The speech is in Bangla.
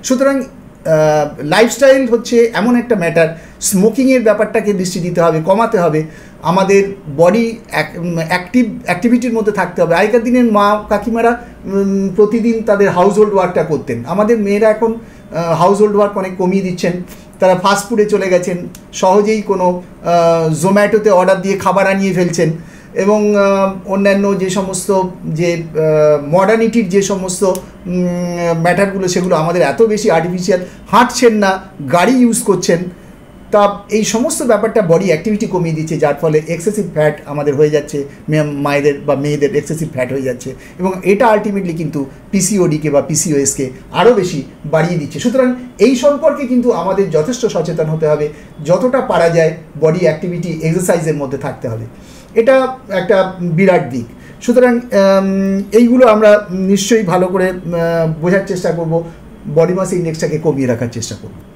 সুতরাং লাইফস্টাইল হচ্ছে এমন একটা ম্যাটার, স্মোকিংয়ের ব্যাপারটাকে দৃষ্টি দিতে হবে, কমাতে হবে, আমাদের বডি অ্যাক্টিভিটির মধ্যে থাকতে হবে। আগেকার দিনের মা কাকিমারা প্রতিদিন তাদের হাউস হোল্ড ওয়ার্কটা করতেন, আমাদের মেয়েরা এখন হাউস হোল্ড ওয়ার্ক অনেক কমিয়ে দিচ্ছেন, তারা ফাস্টফুডে চলে গেছেন, সহজেই কোনো জোম্যাটোতে অর্ডার দিয়ে খাবার আনিয়ে ফেলছেন, এবং অন্যান্য যে সমস্ত যে মডার্নিটির যে সমস্ত ম্যাটারগুলো সেগুলো আমাদের এত বেশি আর্টিফিশিয়াল, হাঁটছেন না, গাড়ি ইউজ করছেন, তা এই সমস্ত ব্যাপারটা বডি অ্যাক্টিভিটি কমিয়ে দিচ্ছে, যার ফলে এক্সেসিভ ফ্যাট আমাদের হয়ে যাচ্ছে, মায়েদের বা মেয়েদের এক্সেসিভ ফ্যাট হয়ে যাচ্ছে, এবং এটা আলটিমেটলি কিন্তু পিসিওডিকে বা পিসিওএসকে আরও বেশি বাড়িয়ে দিচ্ছে। সুতরাং এই সম্পর্কে কিন্তু আমাদের যথেষ্ট সচেতন হতে হবে, যতটা পারা যায় বডি অ্যাক্টিভিটি এক্সারসাইজের মধ্যে থাকতে হবে, এটা একটা বিরাট দিক। সুতরাং এইগুলো আমরা নিশ্চয়ই ভালো করে বোঝার চেষ্টা করব, বডি মাস ইন্ডেক্সটাকে কমিয়ে রাখার চেষ্টা করব।